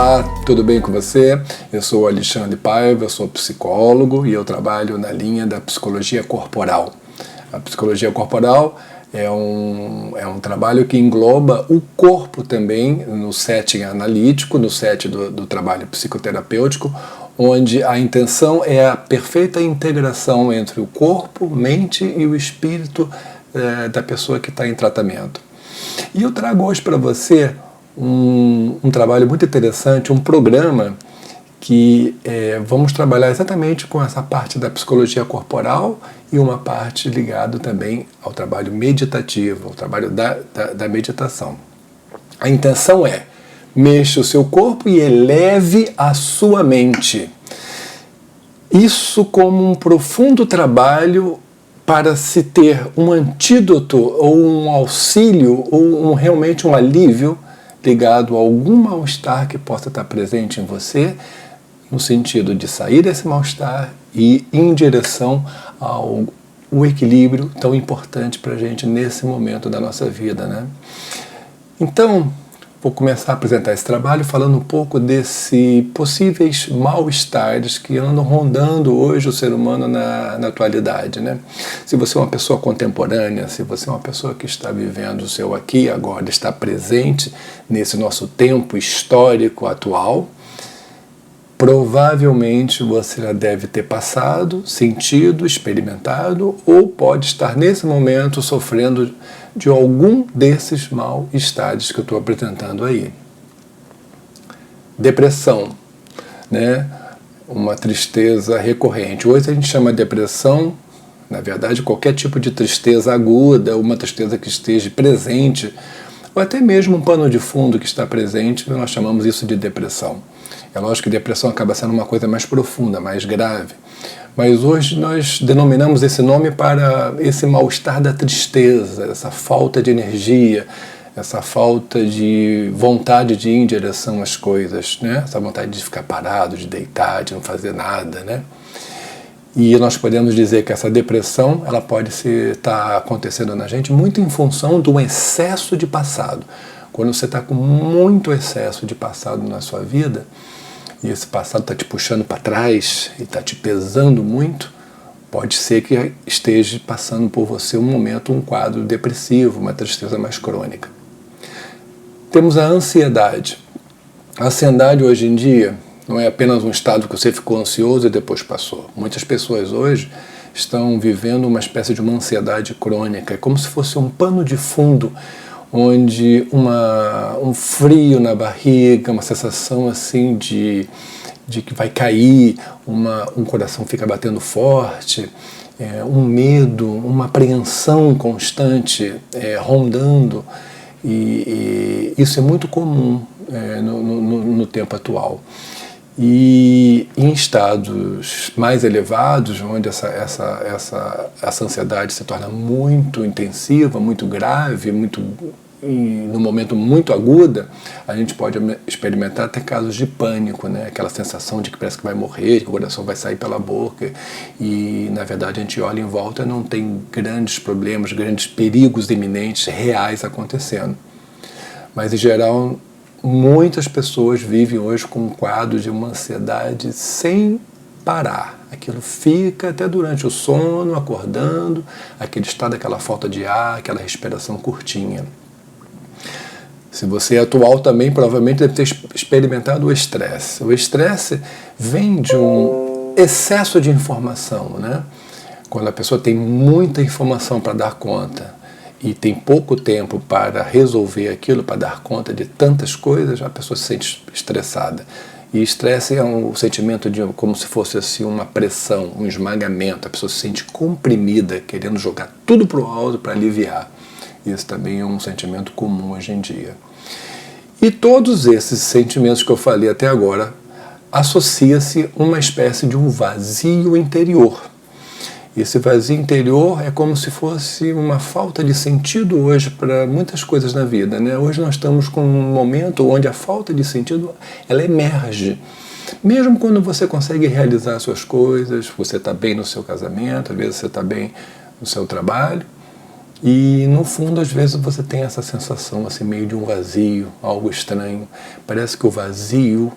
Olá, tudo bem com você? Eu sou Alexandre Paiva, eu sou psicólogo e eu trabalho na linha da psicologia corporal. A psicologia corporal é um trabalho que engloba o corpo também no setting analítico, no setting do trabalho psicoterapêutico, onde a intenção é a perfeita integração entre o corpo, mente e o espírito da pessoa que está em tratamento. E eu trago hoje para você um trabalho muito interessante, um programa que vamos trabalhar exatamente com essa parte da psicologia corporal e uma parte ligada também ao trabalho meditativo, ao trabalho da meditação. A intenção é: mexa o seu corpo e eleve a sua mente. Isso como um profundo trabalho para se ter um antídoto ou um auxílio ou realmente um alívio ligado a algum mal-estar que possa estar presente em você, no sentido de sair desse mal-estar e ir em direção ao equilíbrio tão importante para a gente nesse momento da nossa vida, né? Então, vou começar a apresentar esse trabalho falando um pouco desses possíveis mal-estares que andam rondando hoje o ser humano na atualidade, né? Se você é uma pessoa contemporânea, se você é uma pessoa que está vivendo o seu aqui e agora, está presente nesse nosso tempo histórico atual, provavelmente você já deve ter passado, sentido, experimentado ou pode estar nesse momento sofrendo de algum desses mal-estares que eu estou apresentando aí. Depressão, né? Uma tristeza recorrente. Hoje a gente chama de depressão, na verdade, qualquer tipo de tristeza aguda, uma tristeza que esteja presente, ou até mesmo um pano de fundo que está presente, nós chamamos isso de depressão. É lógico que depressão acaba sendo uma coisa mais profunda, mais grave. Mas hoje nós denominamos esse nome para esse mal-estar da tristeza, essa falta de energia, essa falta de vontade de ir em direção às coisas, né? Essa vontade de ficar parado, de deitar, de não fazer nada, né? E nós podemos dizer que essa depressão ela pode estar acontecendo na gente muito em função do excesso de passado. Quando você está com muito excesso de passado na sua vida, e esse passado está te puxando para trás e está te pesando muito, pode ser que esteja passando por você um momento, um quadro depressivo, uma tristeza mais crônica. Temos a ansiedade. A ansiedade hoje em dia não é apenas um estado que você ficou ansioso e depois passou. Muitas pessoas hoje estão vivendo uma espécie de uma ansiedade crônica, é como se fosse um pano de fundo, onde um frio na barriga, uma sensação assim de que vai cair, um coração fica batendo forte, um medo, uma apreensão constante rondando, e isso é muito comum no tempo atual. E em estados mais elevados, onde essa ansiedade se torna muito intensiva, muito grave, no momento muito aguda, a gente pode experimentar até casos de pânico, né? Aquela sensação de que parece que vai morrer, que o coração vai sair pela boca, e na verdade a gente olha em volta e não tem grandes problemas, grandes perigos iminentes, reais acontecendo. Mas em geral, muitas pessoas vivem hoje com um quadro de uma ansiedade sem parar. Aquilo fica até durante o sono, acordando, aquele estado, aquela falta de ar, aquela respiração curtinha. Se você é atual também, provavelmente deve ter experimentado o estresse. O estresse vem de um excesso de informação, né? Quando a pessoa tem muita informação para dar conta e tem pouco tempo para resolver aquilo, para dar conta de tantas coisas, a pessoa se sente estressada. E estresse é um sentimento de como se fosse assim, uma pressão, um esmagamento. A pessoa se sente comprimida, querendo jogar tudo para o alto para aliviar. Isso também é um sentimento comum hoje em dia. E todos esses sentimentos que eu falei até agora associa-se uma espécie de um vazio interior. Esse vazio interior é como se fosse uma falta de sentido hoje para muitas coisas na vida, né? Hoje nós estamos com um momento onde a falta de sentido ela emerge. Mesmo quando você consegue realizar suas coisas, você está bem no seu casamento, às vezes você está bem no seu trabalho, E no fundo, às vezes, você tem essa sensação assim, meio de um vazio, algo estranho. Parece que o vazio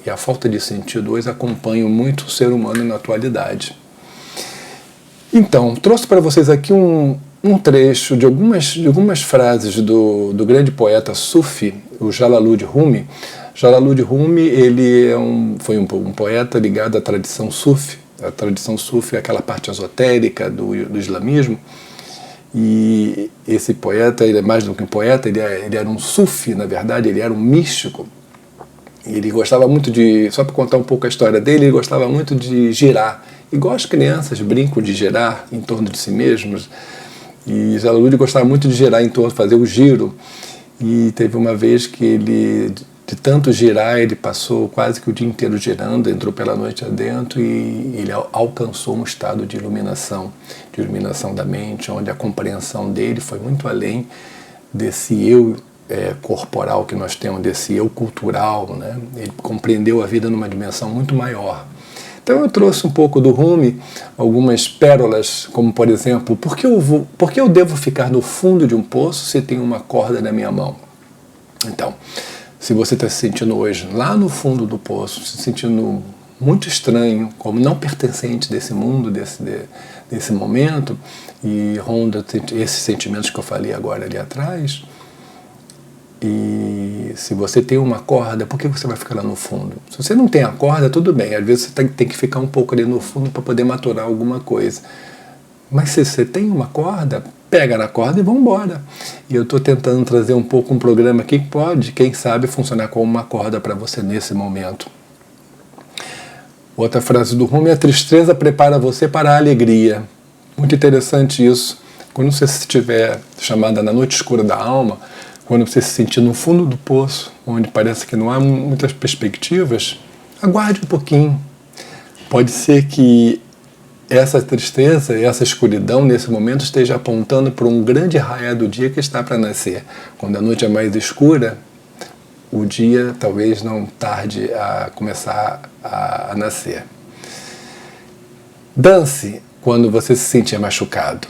e a falta de sentido hoje acompanham muito o ser humano na atualidade. Então, trouxe para vocês aqui um trecho de algumas frases do grande poeta Sufi, o Jalaluddin Rumi. Jalaluddin Rumi, ele foi um poeta ligado à tradição Sufi. A tradição Sufi é aquela parte esotérica do islamismo. E esse poeta, ele é mais do que um poeta, ele era um Sufi, na verdade, ele era um místico. E ele gostava muito só para contar um pouco a história dele, ele gostava muito de girar. Igual as crianças brincam de girar em torno de si mesmos. E Jalaluddin gostava muito de girar em torno, fazer o giro. E teve uma vez que ele, de tanto girar, ele passou quase que o dia inteiro girando, entrou pela noite adentro e ele alcançou um estado de iluminação da mente, onde a compreensão dele foi muito além desse eu corporal que nós temos, desse eu cultural, né? Ele compreendeu a vida numa dimensão muito maior. Então eu trouxe um pouco do Rumi, algumas pérolas, como por exemplo, por que eu devo ficar no fundo de um poço se tem uma corda na minha mão? Então, se você está se sentindo hoje lá no fundo do poço, se sentindo muito estranho, como não pertencente desse mundo, desse momento, e ronda esses sentimentos que eu falei agora ali atrás, e se você tem uma corda, por que você vai ficar lá no fundo? Se você não tem a corda, tudo bem, às vezes você tem que ficar um pouco ali no fundo para poder maturar alguma coisa. Mas se você tem uma corda, pega na corda e vamos embora. E eu estou tentando trazer um pouco um programa que pode, quem sabe, funcionar como uma corda para você nesse momento. Outra frase do Rumi: a tristeza prepara você para a alegria. Muito interessante isso. Quando você estiver chamada na noite escura da alma, quando você se sentir no fundo do poço, onde parece que não há muitas perspectivas, aguarde um pouquinho. Pode ser que essa tristeza, essa escuridão nesse momento esteja apontando para um grande raio do dia que está para nascer. Quando a noite é mais escura, o dia talvez não tarde a começar a nascer. Dance quando você se sentir machucado.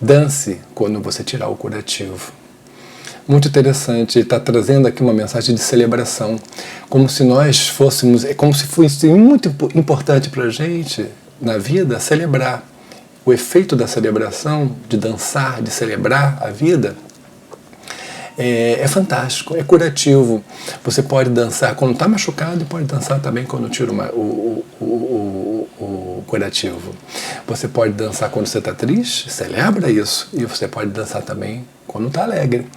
Dance quando você tirar o curativo. Muito interessante, ele está trazendo aqui uma mensagem de celebração, como se nós fôssemos, como se fosse muito importante para a gente, na vida, celebrar. O efeito da celebração, de dançar, de celebrar a vida, é fantástico, é curativo. Você pode dançar quando está machucado e pode dançar também quando tira o curativo. Você pode dançar quando você está triste, celebra isso. E você pode dançar também quando está alegre.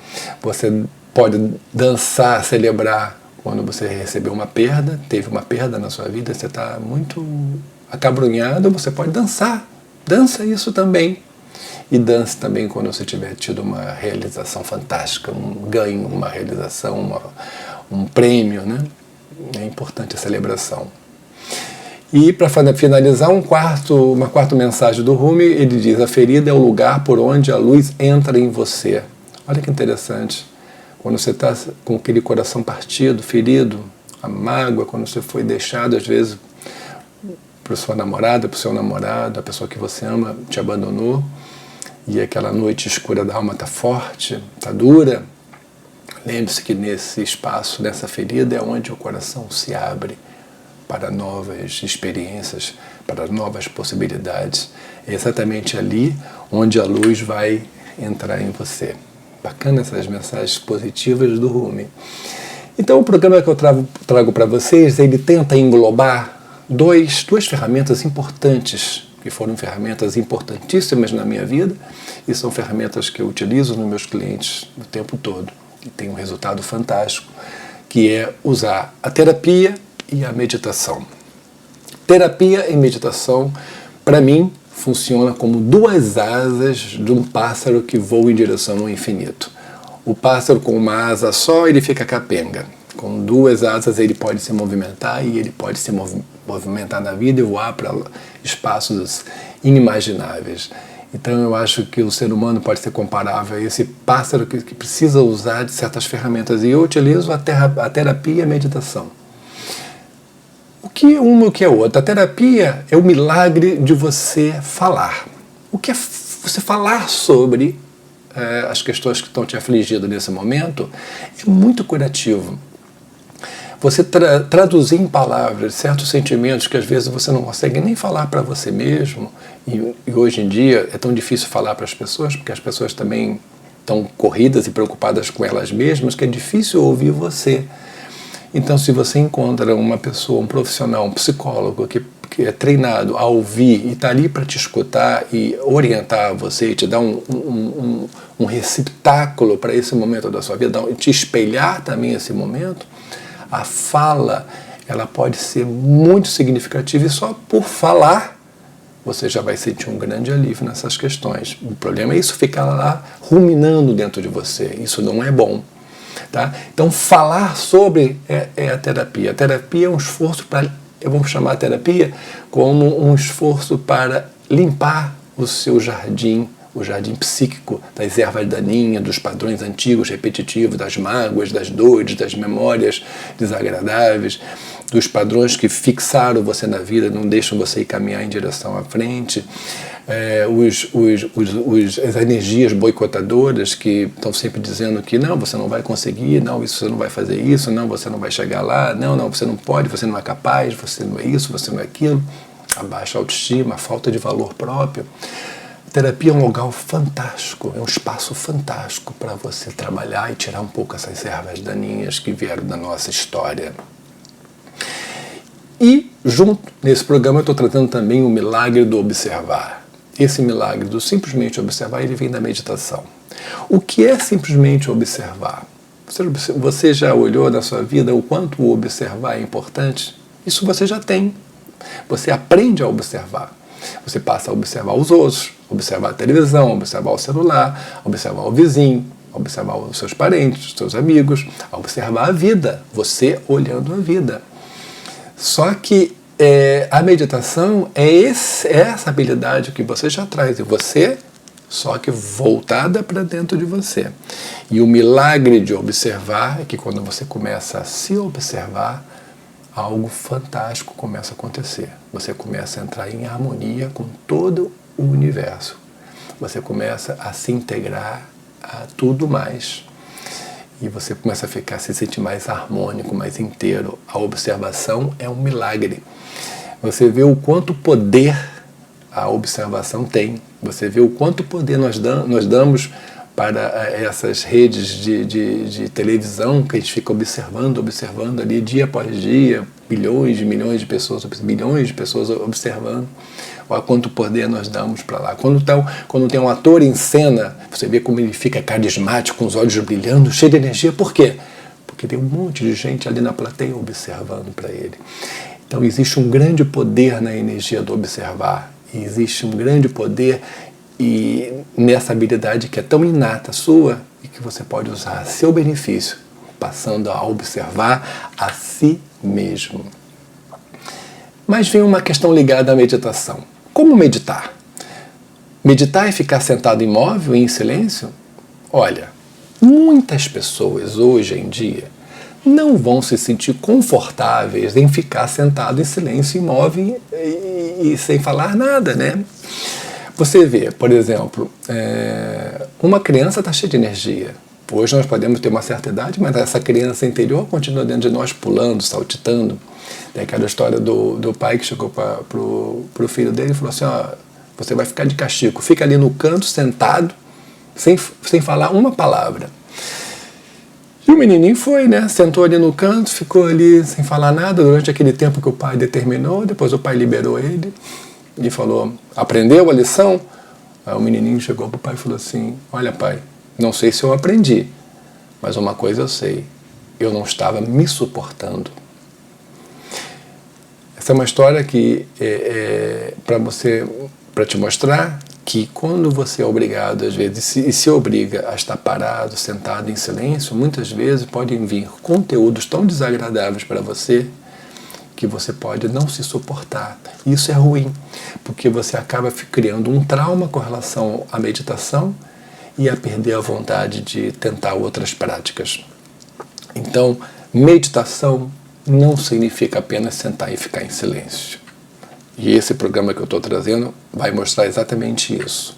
Você pode dançar, celebrar quando você recebeu uma perda, teve uma perda na sua vida, você está muito acabrunhado, você pode dançar. Dança isso também. E dance também quando você tiver tido uma realização fantástica, um ganho, uma realização, um prêmio, né? É importante a celebração. E para finalizar, uma quarta mensagem do Rumi, ele diz: a ferida é o lugar por onde a luz entra em você. Olha que interessante. Quando você está com aquele coração partido, ferido, a mágoa, quando você foi deixado, às vezes, para sua namorada, para o seu namorado, a pessoa que você ama te abandonou, e aquela noite escura da alma está forte, está dura, lembre-se que nesse espaço, nessa ferida, é onde o coração se abre para novas experiências, para novas possibilidades. É exatamente ali onde a luz vai entrar em você. Bacana essas mensagens positivas do Rumi. Então o programa que eu trago para vocês, ele tenta englobar duas ferramentas importantes, que foram ferramentas importantíssimas na minha vida e são ferramentas que eu utilizo nos meus clientes o tempo todo e tem um resultado fantástico, que é usar a terapia e a meditação. Terapia e meditação, para mim, funciona como duas asas de um pássaro que voa em direção ao infinito. O pássaro com uma asa só, ele fica capenga. Com duas asas ele pode se movimentar e ele pode se movimentar na vida e voar para espaços inimagináveis. Então eu acho que o ser humano pode ser comparável a esse pássaro que precisa usar de certas ferramentas. E eu utilizo a terapia e a meditação. O que uma e o que é outra? A terapia é o milagre de você falar. O que é você falar sobre as questões que estão te afligindo nesse momento é muito curativo. Você traduzir em palavras certos sentimentos que às vezes você não consegue nem falar para você mesmo, e hoje em dia é tão difícil falar para as pessoas, porque as pessoas também estão corridas e preocupadas com elas mesmas, que é difícil ouvir você. Então, se você encontra uma pessoa, um profissional, um psicólogo que é treinado a ouvir e está ali para te escutar e orientar você, e te dar um receptáculo para esse momento da sua vida, te espelhar também esse momento, a fala ela pode ser muito significativa, e só por falar você já vai sentir um grande alívio nessas questões. O problema é isso ficar lá ruminando dentro de você. Isso não é bom. Tá? Então, falar sobre é a terapia. A terapia é um esforço para... Vamos chamar a terapia como um esforço para limpar o seu jardim, o jardim psíquico, das ervas daninhas, dos padrões antigos, repetitivos, das mágoas, das dores, das memórias desagradáveis, dos padrões que fixaram você na vida, não deixam você ir caminhar em direção à frente, as energias boicotadoras que estão sempre dizendo que não, você não vai conseguir, não, isso você não vai fazer isso, não, você não vai chegar lá, não, você não pode, você não é capaz, você não é isso, você não é aquilo, a baixa autoestima, a falta de valor próprio. A terapia é um lugar fantástico, é um espaço fantástico para você trabalhar e tirar um pouco essas ervas daninhas que vieram da nossa história. E, junto nesse programa, eu estou tratando também o milagre do observar. Esse milagre do simplesmente observar, ele vem da meditação. O que é simplesmente observar? Você já olhou na sua vida o quanto o observar é importante? Isso você já tem. Você aprende a observar. Você passa a observar os outros, observar a televisão, observar o celular, observar o vizinho, observar os seus parentes, os seus amigos, observar a vida, você olhando a vida. Só que a meditação é essa habilidade que você já traz em você, só que voltada para dentro de você. E o milagre de observar é que quando você começa a se observar, algo fantástico começa a acontecer. Você começa a entrar em harmonia com todo o universo. Você começa a se integrar a tudo mais. E você começa a se sentir mais harmônico, mais inteiro. A observação é um milagre. Você vê o quanto poder a observação tem. Você vê o quanto poder nós damos para essas redes de televisão, que a gente fica observando ali dia após dia, milhões de pessoas observando. Olha quanto poder nós damos para lá. Quando tem um ator em cena, você vê como ele fica carismático, com os olhos brilhando, cheio de energia. Por quê? Porque tem um monte de gente ali na plateia observando para ele. Então existe um grande poder na energia do observar. E existe um grande poder nessa habilidade que é tão inata sua e que você pode usar a seu benefício, passando a observar a si mesmo. Mas vem uma questão ligada à meditação. Como meditar? Meditar é ficar sentado imóvel e em silêncio? Olha, muitas pessoas hoje em dia não vão se sentir confortáveis em ficar sentado em silêncio, imóvel e sem falar nada, né? Você vê, por exemplo, uma criança está cheia de energia. Hoje nós podemos ter uma certa idade, mas essa criança interior continua dentro de nós, pulando, saltitando. Tem aquela história do pai que chegou para o filho dele e falou assim, ó, você vai ficar de castigo, fica ali no canto, sentado, sem falar uma palavra. E o menininho foi, né? Sentou ali no canto, ficou ali sem falar nada durante aquele tempo que o pai determinou. Depois o pai liberou ele e falou, aprendeu a lição? Aí o menininho chegou para o pai e falou assim, olha pai, não sei se eu aprendi, mas uma coisa eu sei, eu não estava me suportando. Essa é uma história que para te mostrar que quando você é obrigado, às vezes, e se obriga a estar parado, sentado em silêncio, muitas vezes podem vir conteúdos tão desagradáveis para você que você pode não se suportar. Isso é ruim, porque você acaba criando um trauma com relação à meditação e a perder a vontade de tentar outras práticas. Então, meditação não significa apenas sentar e ficar em silêncio. E esse programa que eu estou trazendo vai mostrar exatamente isso.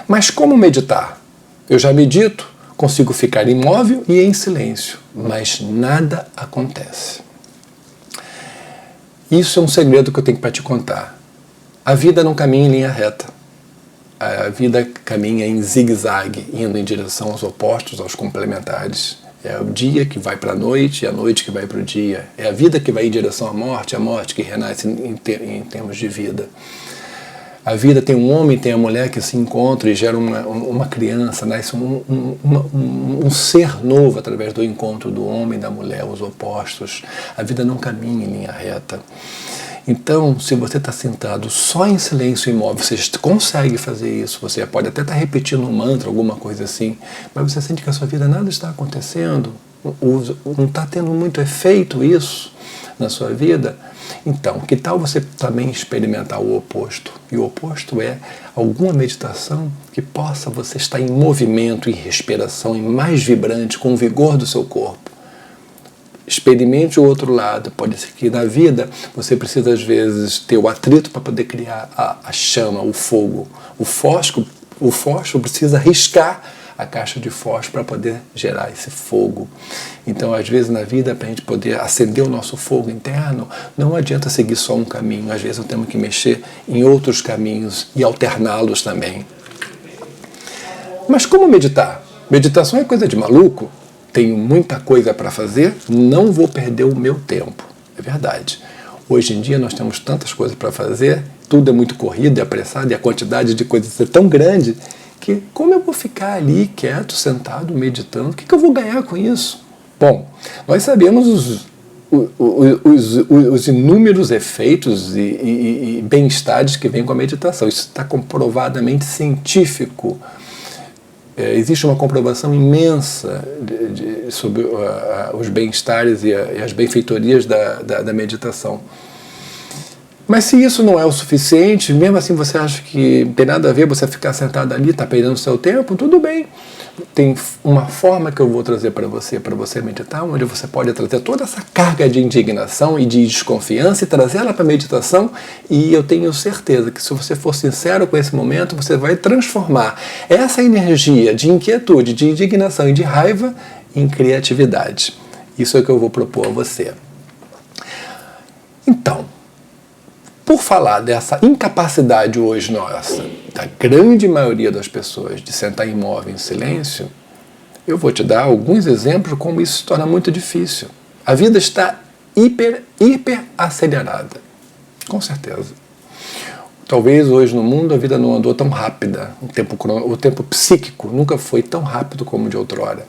Mas como meditar? Eu já medito, consigo ficar imóvel e em silêncio, mas nada acontece. Isso é um segredo que eu tenho para te contar. A vida não caminha em linha reta. A vida caminha em zigue-zague, indo em direção aos opostos, aos complementares. É o dia que vai para a noite e a noite que vai para o dia. É a vida que vai em direção à morte, a morte que renasce em termos de vida. A vida tem um homem e tem a mulher que se encontram e geram uma criança, nasce um ser novo através do encontro do homem e da mulher, os opostos. A vida não caminha em linha reta. Então, se você está sentado só em silêncio imóvel, você consegue fazer isso, você pode até estar repetindo um mantra, alguma coisa assim, mas você sente que a sua vida nada está acontecendo, não está tendo muito efeito isso na sua vida. Então, que tal você também experimentar o oposto? E o oposto é alguma meditação que possa você estar em movimento, em respiração, em mais vibrante, com o vigor do seu corpo. Experimente o outro lado. Pode ser que na vida você precisa às vezes ter o atrito para poder criar a chama, o fogo. O fósforo precisa riscar a caixa de fósforo para poder gerar esse fogo. Então, às vezes, na vida, para a gente poder acender o nosso fogo interno, não adianta seguir só um caminho. Às vezes, nós temos que mexer em outros caminhos e alterná-los também. Mas como meditar? Meditação é coisa de maluco. Tenho muita coisa para fazer, não vou perder o meu tempo. É verdade. Hoje em dia, nós temos tantas coisas para fazer, tudo é muito corrido, é apressado, e a quantidade de coisas é tão grande que como eu vou ficar ali quieto, sentado, meditando? O que eu vou ganhar com isso? Bom, nós sabemos os inúmeros efeitos e bem-estares que vêm com a meditação. Isso está comprovadamente científico. Existe uma comprovação imensa sobre os bem-estares e as benfeitorias da meditação. Mas se isso não é o suficiente, mesmo assim você acha que não tem nada a ver você ficar sentado ali, está perdendo o seu tempo, tudo bem. Tem uma forma que eu vou trazer para você meditar, onde você pode trazer toda essa carga de indignação e de desconfiança e trazê-la para a meditação, e eu tenho certeza que se você for sincero com esse momento, você vai transformar essa energia de inquietude, de indignação e de raiva em criatividade. Isso é o que eu vou propor a você. Então, por falar dessa incapacidade hoje nossa, da grande maioria das pessoas, de sentar imóvel em silêncio, eu vou te dar alguns exemplos de como isso se torna muito difícil. A vida está hiper acelerada, com certeza. Talvez hoje no mundo a vida não andou tão rápida, o tempo psíquico nunca foi tão rápido como de outrora.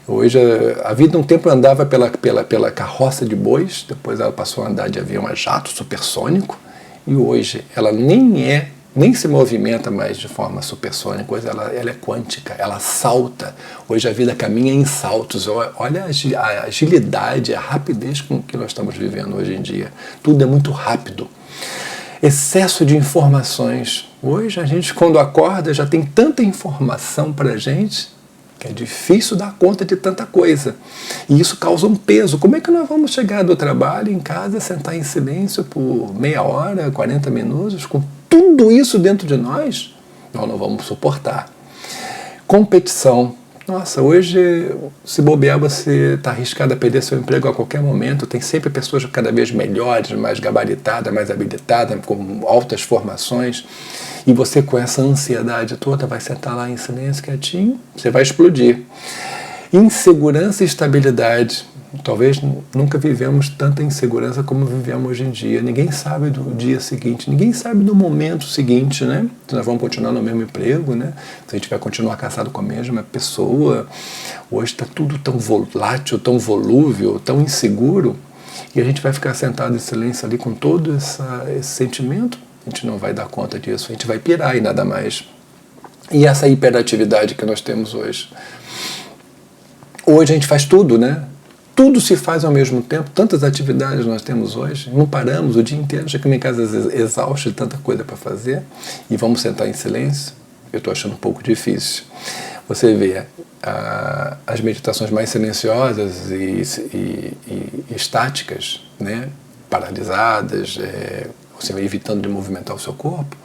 Hoje a vida um tempo andava pela carroça de bois, depois ela passou a andar de avião a jato supersônico, e hoje ela nem se movimenta mais de forma supersônica, hoje ela é quântica, ela salta. Hoje a vida caminha em saltos. Olha a agilidade, a rapidez com que nós estamos vivendo hoje em dia. Tudo é muito rápido. Excesso de informações. Hoje a gente, quando acorda, já tem tanta informação para a gente que é difícil dar conta de tanta coisa. E isso causa um peso. Como é que nós vamos chegar do trabalho, em casa, sentar em silêncio por meia hora, 40 minutos, com tudo isso dentro de nós? Nós não vamos suportar. Competição. Nossa, hoje, se bobear, você está arriscado a perder seu emprego a qualquer momento. Tem sempre pessoas cada vez melhores, mais gabaritadas, mais habilitadas, com altas formações. E você, com essa ansiedade toda, vai sentar lá em silêncio, quietinho, você vai explodir. Insegurança e estabilidade. Talvez nunca vivemos tanta insegurança como vivemos hoje em dia. Ninguém sabe do dia seguinte, ninguém sabe do momento seguinte, né? Se nós vamos continuar no mesmo emprego, né? Se a gente vai continuar casado com a mesma pessoa. Hoje está tudo tão volátil, tão volúvel, tão inseguro, e a gente vai ficar sentado em silêncio ali com todo esse sentimento. A gente não vai dar conta disso, a gente vai pirar e nada mais. E essa hiperatividade que nós temos hoje. Hoje a gente faz tudo, né? Tudo se faz ao mesmo tempo, tantas atividades nós temos hoje, não paramos o dia inteiro, chegamos em casa exausto de tanta coisa para fazer, e vamos sentar em silêncio. Eu estou achando um pouco difícil. Você vê as meditações mais silenciosas e estáticas, né? Paralisadas, você vai evitando de movimentar o seu corpo.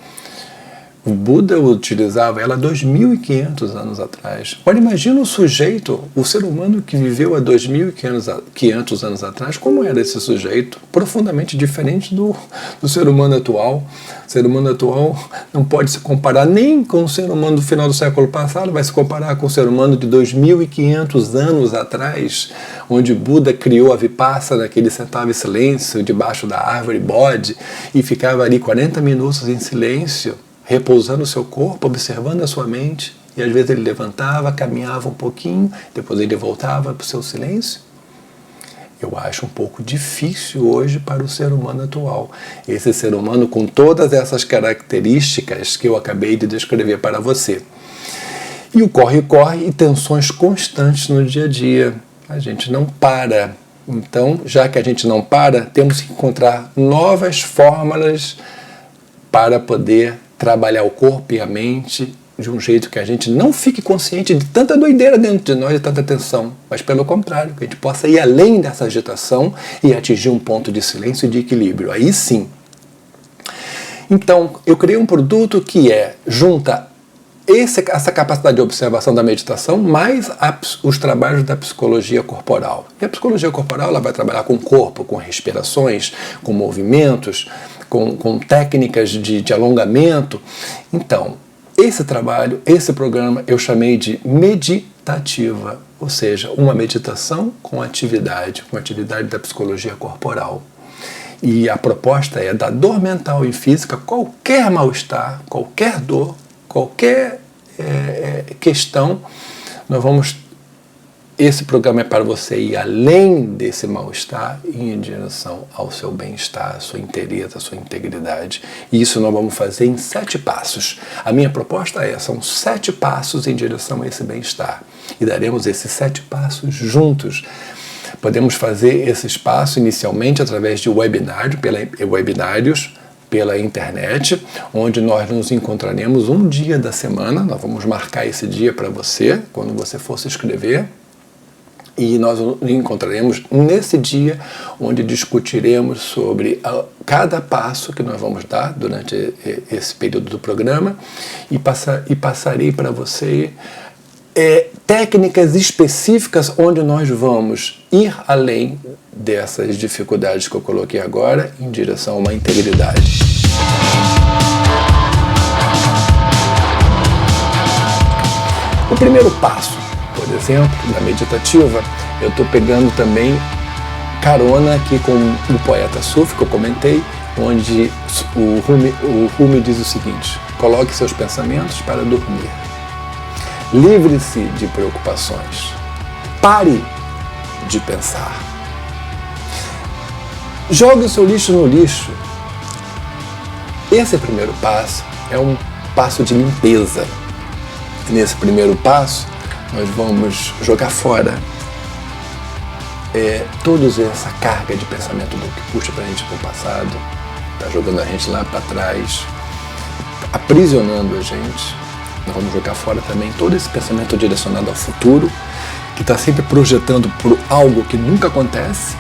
O Buda utilizava ela há 2.500 anos atrás. Agora imagina o sujeito, o ser humano que viveu há 2.500 anos atrás, como era esse sujeito? Profundamente diferente do ser humano atual. O ser humano atual não pode se comparar nem com o ser humano do final do século passado, vai se comparar com o ser humano de 2.500 anos atrás, onde Buda criou a Vipassana, que ele sentava em silêncio debaixo da árvore Bodhi e ficava ali 40 minutos em silêncio, repousando o seu corpo, observando a sua mente, e às vezes ele levantava, caminhava um pouquinho, depois ele voltava para o seu silêncio. Eu acho um pouco difícil hoje para o ser humano atual. Esse ser humano com todas essas características que eu acabei de descrever para você. E o corre-corre e tensões constantes no dia a dia. A gente não para. Então, já que a gente não para, temos que encontrar novas fórmulas para poder trabalhar o corpo e a mente de um jeito que a gente não fique consciente de tanta doideira dentro de nós, de tanta tensão, mas pelo contrário, que a gente possa ir além dessa agitação e atingir um ponto de silêncio e de equilíbrio. Aí sim. Então, eu criei um produto que junta essa capacidade de observação da meditação mais os trabalhos da psicologia corporal. E a psicologia corporal ela vai trabalhar com o corpo, com respirações, com movimentos, com técnicas de alongamento. Então, esse trabalho, esse programa, eu chamei de meditativa, ou seja, uma meditação com atividade da psicologia corporal. E a proposta é da dor mental e física, qualquer mal-estar, qualquer dor, qualquer questão, esse programa é para você ir além desse mal-estar e ir em direção ao seu bem-estar, à sua inteireza, à sua integridade. E isso nós vamos fazer em 7 passos. A minha proposta são 7 passos em direção a esse bem-estar. E daremos esses 7 passos juntos. Podemos fazer esses passos inicialmente através de webinários, pela internet, onde nós nos encontraremos um dia da semana. Nós vamos marcar esse dia para você, quando você for se inscrever. E nós nos encontraremos nesse dia, onde discutiremos sobre cada passo que nós vamos dar durante esse período do programa e passarei para você técnicas específicas onde nós vamos ir além dessas dificuldades que eu coloquei agora em direção a uma integridade. O primeiro passo, por exemplo, da meditativa, eu estou pegando também carona aqui com o poeta Sufi, que eu comentei, onde o Rumi diz o seguinte: coloque seus pensamentos para dormir. Livre-se de preocupações. Pare de pensar. Jogue o seu lixo no lixo. Esse primeiro passo é um passo de limpeza. E nesse primeiro passo, nós vamos jogar fora toda essa carga de pensamento do que puxa para a gente para o passado, está jogando a gente lá para trás, aprisionando a gente. Nós vamos jogar fora também todo esse pensamento direcionado ao futuro, que está sempre projetando por algo que nunca acontece.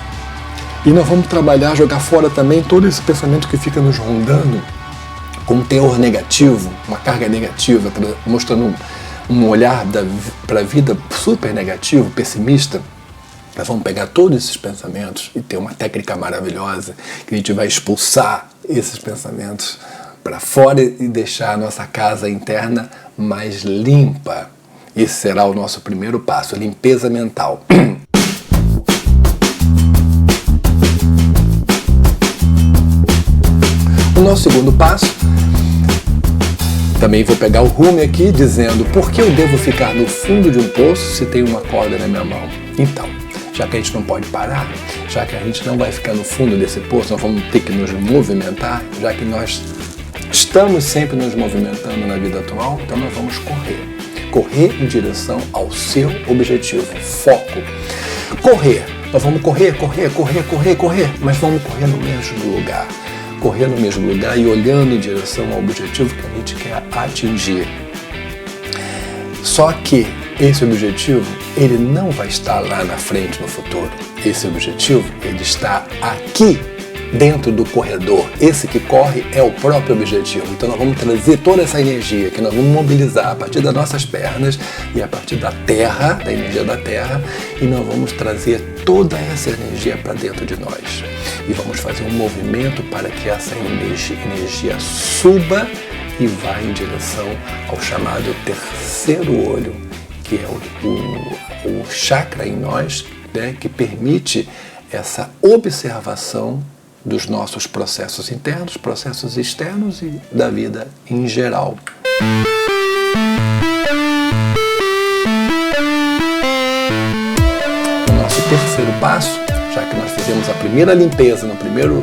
E nós vamos trabalhar, jogar fora também todo esse pensamento que fica nos rondando com um teor negativo, uma carga negativa, mostrando um olhar para a vida super negativo, pessimista. Nós vamos pegar todos esses pensamentos e ter uma técnica maravilhosa que a gente vai expulsar esses pensamentos para fora e deixar a nossa casa interna mais limpa. Esse será o nosso primeiro passo, limpeza mental. O nosso segundo passo, também vou pegar o Rumi aqui dizendo: por que eu devo ficar no fundo de um poço se tem uma corda na minha mão? Então, já que a gente não pode parar, já que a gente não vai ficar no fundo desse poço, nós vamos ter que nos movimentar, já que nós estamos sempre nos movimentando na vida atual, então nós vamos correr. Correr em direção ao seu objetivo, foco. Correr, nós vamos correr, mas vamos correr no mesmo lugar. Correr no mesmo lugar e olhando em direção ao objetivo que a gente quer atingir. Só que esse objetivo, ele não vai estar lá na frente no futuro. Esse objetivo, ele está aqui dentro do corredor. Esse que corre é o próprio objetivo. Então nós vamos trazer toda essa energia que nós vamos mobilizar a partir das nossas pernas e a partir da terra, da energia da terra, e nós vamos trazer toda essa energia para dentro de nós. E vamos fazer um movimento para que essa energia suba e vá em direção ao chamado terceiro olho, que é o chakra em nós, né, que permite essa observação dos nossos processos internos, processos externos e da vida em geral. O nosso terceiro passo, já que nós fizemos a primeira limpeza no primeiro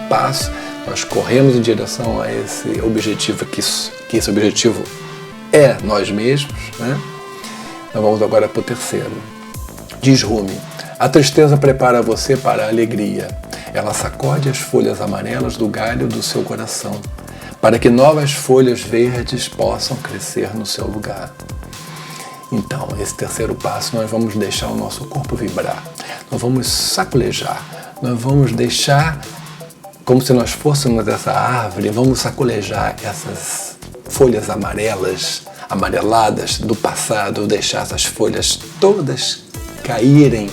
passo, nós corremos em direção a esse objetivo, que esse objetivo é nós mesmos, né? Nós vamos agora para o terceiro. Diz Rumi: a tristeza prepara você para a alegria. Ela sacode as folhas amarelas do galho do seu coração, para que novas folhas verdes possam crescer no seu lugar. Então, esse terceiro passo, nós vamos deixar o nosso corpo vibrar. Nós vamos sacolejar. Nós vamos deixar, como se nós fôssemos essa árvore, vamos sacolejar essas folhas amareladas do passado, deixar essas folhas todas caírem,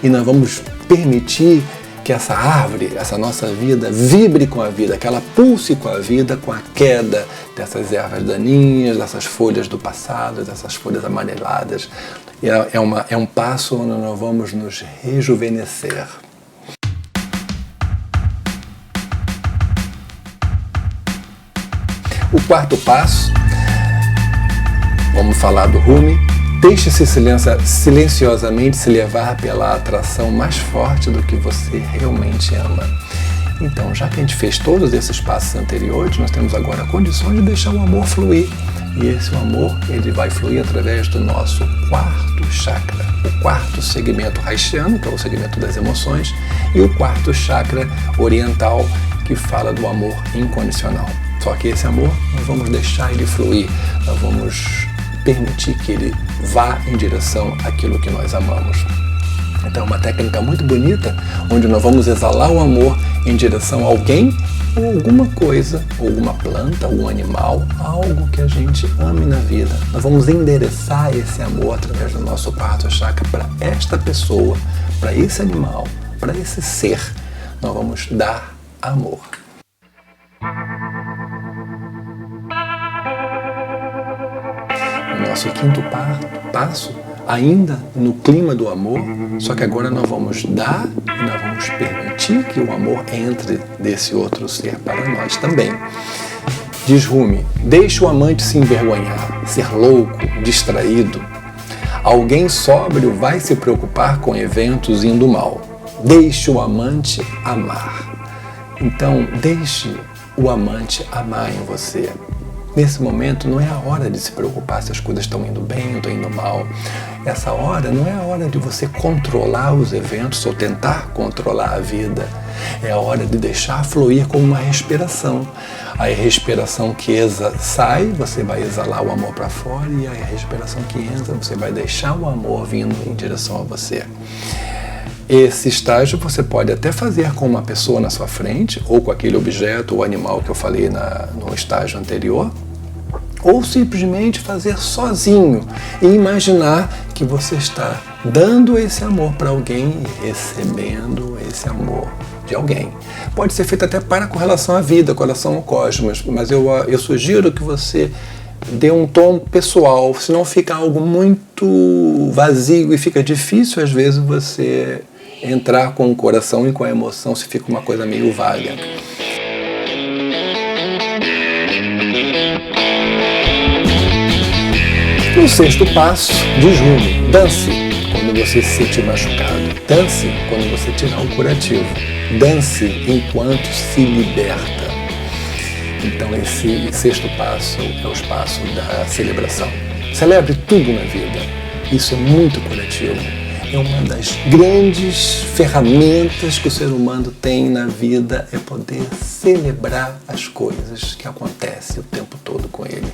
e nós vamos permitir que essa árvore, essa nossa vida, vibre com a vida, que ela pulse com a vida, com a queda dessas ervas daninhas, dessas folhas do passado, dessas folhas amareladas. E é um passo onde nós vamos nos rejuvenescer. O quarto passo, vamos falar do Rumi. Deixe-se silenciosamente se levar pela atração mais forte do que você realmente ama. Então, já que a gente fez todos esses passos anteriores, nós temos agora condições de deixar o amor fluir. E esse amor, ele vai fluir através do nosso quarto chakra. O quarto segmento haitiano, que é o segmento das emoções, e o quarto chakra oriental, que fala do amor incondicional. Só que esse amor, nós vamos deixar ele fluir, nós vamos permitir que ele vá em direção àquilo que nós amamos. Então é uma técnica muito bonita, onde nós vamos exalar o amor em direção a alguém ou alguma coisa, ou alguma planta, ou um animal, algo que a gente ame na vida. Nós vamos endereçar esse amor através do nosso quarto chakra para esta pessoa, para esse animal, para esse ser. Nós vamos dar amor. Nosso quinto passo, ainda no clima do amor, só que agora nós vamos dar e nós vamos permitir que o amor entre desse outro ser para nós também. Diz Rumi: deixe o amante se envergonhar, ser louco, distraído. Alguém sóbrio vai se preocupar com eventos indo mal. Deixe o amante amar. Então, deixe o amante amar em você. Nesse momento não é a hora de se preocupar se as coisas estão indo bem ou estão indo mal. Essa hora não é a hora de você controlar os eventos ou tentar controlar a vida. É a hora de deixar fluir como uma respiração. A respiração que sai, você vai exalar o amor para fora, e a respiração que entra, você vai deixar o amor vindo em direção a você. Esse estágio você pode até fazer com uma pessoa na sua frente, ou com aquele objeto ou animal que eu falei no estágio anterior, ou simplesmente fazer sozinho e imaginar que você está dando esse amor para alguém e recebendo esse amor de alguém. Pode ser feito até com relação à vida, com relação ao cosmos, mas eu sugiro que você dê um tom pessoal, senão fica algo muito vazio e fica difícil às vezes você entrar com o coração e com a emoção, se fica uma coisa meio vaga. O sexto passo, diz Rumi: dance quando você se sentir machucado. Dance quando você tirar o curativo. Dance enquanto se liberta. Então esse sexto passo é o espaço da celebração. Celebre tudo na vida. Isso é muito curativo. É uma das grandes ferramentas que o ser humano tem na vida, é poder celebrar as coisas que acontecem o tempo todo com ele.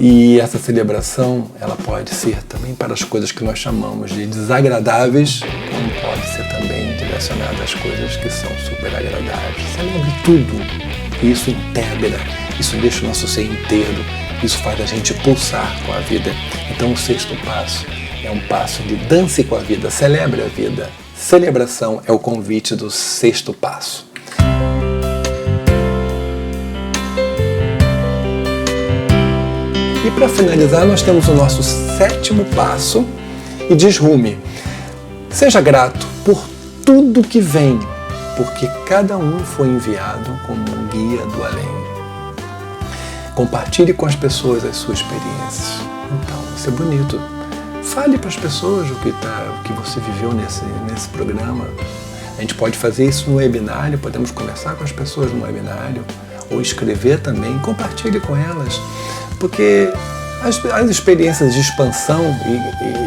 E essa celebração, ela pode ser também para as coisas que nós chamamos de desagradáveis, como pode ser também direcionada às coisas que são super agradáveis. Celebre tudo. Isso integra, isso deixa o nosso ser inteiro, isso faz a gente pulsar com a vida. Então o sexto passo é um passo de dance com a vida, celebre a vida. Celebração é o convite do sexto passo. E para finalizar, nós temos o nosso sétimo passo, e diz Rumi: seja grato por tudo que vem, porque cada um foi enviado como um guia do além. Compartilhe com as pessoas as suas experiências. Então, isso é bonito. Fale para as pessoas o que você viveu nesse programa. A gente pode fazer isso no webinário, podemos conversar com as pessoas no webinário, ou escrever também, compartilhe com elas, porque as experiências de expansão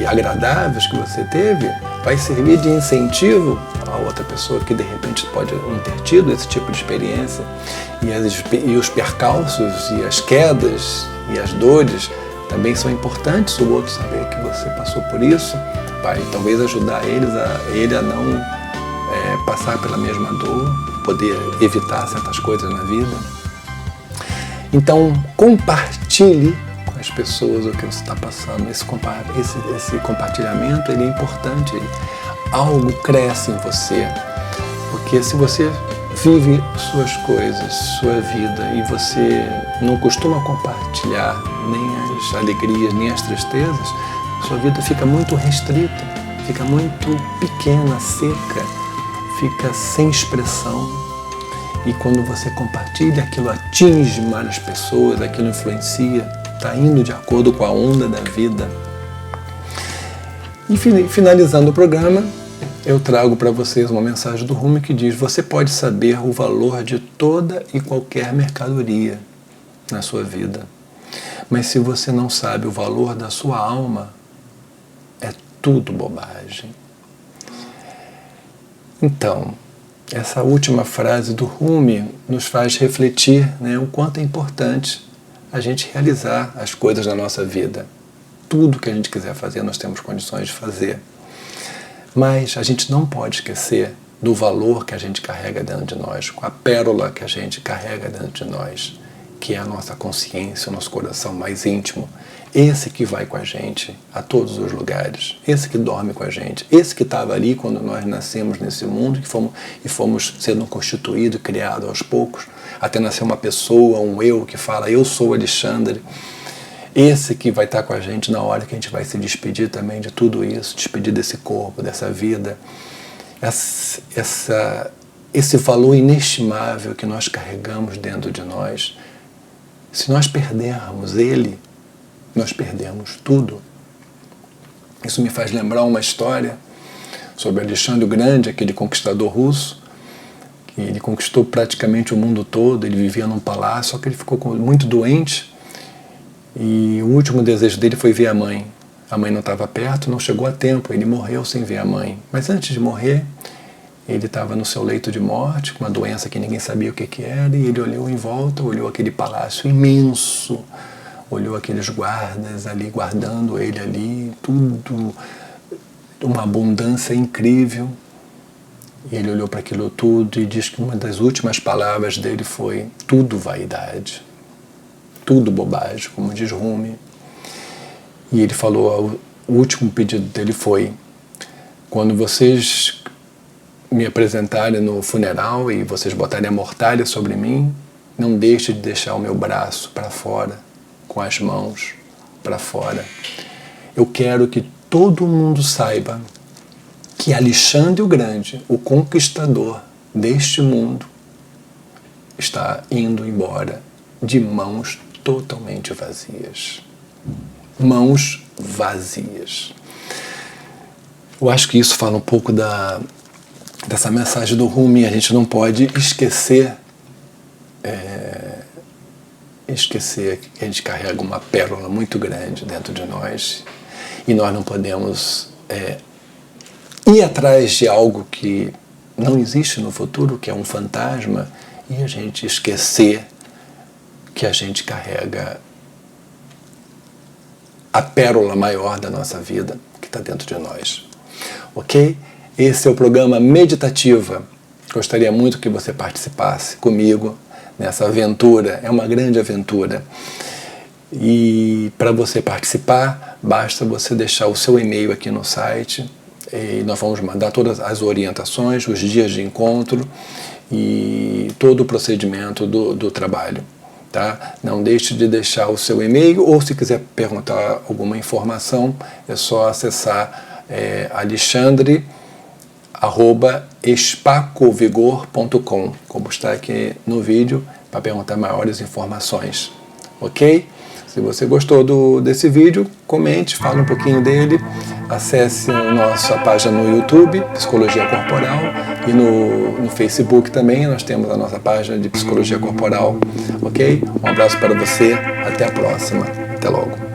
e agradáveis que você teve vai servir de incentivo a outra pessoa que de repente pode não ter tido esse tipo de experiência, e os percalços e as quedas e as dores também são importantes. O outro saber que você passou por isso vai talvez ajudar ele a não passar pela mesma dor, poder evitar certas coisas na vida. Então compartilhe com as pessoas o que você está passando. Esse compartilhamento, ele é importante. Algo cresce em você, porque se você vive suas coisas, sua vida, e você não costuma compartilhar nem as alegrias, nem as tristezas, sua vida fica muito restrita, fica muito pequena, seca, fica sem expressão. E quando você compartilha, aquilo atinge mais pessoas, aquilo influencia, está indo de acordo com a onda da vida. E finalizando o programa, eu trago para vocês uma mensagem do Rumi que diz: você pode saber o valor de toda e qualquer mercadoria na sua vida, mas se você não sabe o valor da sua alma, é tudo bobagem. Então, essa última frase do Rumi nos faz refletir, o quanto é importante a gente realizar as coisas da nossa vida. Tudo que a gente quiser fazer, nós temos condições de fazer. Mas a gente não pode esquecer do valor que a gente carrega dentro de nós, com a pérola que a gente carrega dentro de nós, que é a nossa consciência, o nosso coração mais íntimo. Esse que vai com a gente a todos os lugares, esse que dorme com a gente, esse que estava ali quando nós nascemos nesse mundo e fomos sendo constituídos, criados aos poucos, até nascer uma pessoa, um eu que fala: eu sou Alexandre. Esse que vai estar com a gente na hora que a gente vai se despedir também de tudo isso, despedir desse corpo, dessa vida. Esse valor inestimável que nós carregamos dentro de nós, se nós perdermos ele, nós perdemos tudo. Isso me faz lembrar uma história sobre Alexandre o Grande, aquele conquistador russo, que ele conquistou praticamente o mundo todo. Ele vivia num palácio, só que ele ficou muito doente, e o último desejo dele foi ver a mãe. A mãe não estava perto, não chegou a tempo, ele morreu sem ver a mãe. Mas antes de morrer, ele estava no seu leito de morte, com uma doença que ninguém sabia o que era, e ele olhou em volta, olhou aquele palácio imenso, olhou aqueles guardas ali, guardando ele ali, tudo, uma abundância incrível. E ele olhou para aquilo tudo e diz que uma das últimas palavras dele foi: tudo vaidade, tudo bobagem, como diz Rumi. E ele falou, o último pedido dele foi: quando vocês me apresentarem no funeral e vocês botarem a mortalha sobre mim, não deixe de deixar o meu braço para fora, com as mãos para fora. Eu quero que todo mundo saiba que Alexandre o Grande, o conquistador deste mundo, está indo embora de mãos totalmente vazias. Mãos vazias. Eu acho que isso fala um pouco dessa mensagem do Rumi. A gente não pode esquecer que a gente carrega uma pérola muito grande dentro de nós, e nós não podemos ir atrás de algo que não existe no futuro, que é um fantasma, e a gente esquecer que a gente carrega a pérola maior da nossa vida que está dentro de nós. Ok? Esse é o programa Meditativa. Gostaria muito que você participasse comigo nessa aventura. É uma grande aventura. E para você participar, basta você deixar o seu e-mail aqui no site. E nós vamos mandar todas as orientações, os dias de encontro e todo o procedimento do trabalho. Tá? Não deixe de deixar o seu e-mail, ou se quiser perguntar alguma informação, é só acessar alexandre@espacovigor.com, como está aqui no vídeo, para perguntar maiores informações. Ok? Se você gostou desse vídeo, comente, fale um pouquinho dele, acesse a nossa página no YouTube, Psicologia Corporal, e no Facebook também nós temos a nossa página de Psicologia Corporal, ok? Um abraço para você, até a próxima, até logo.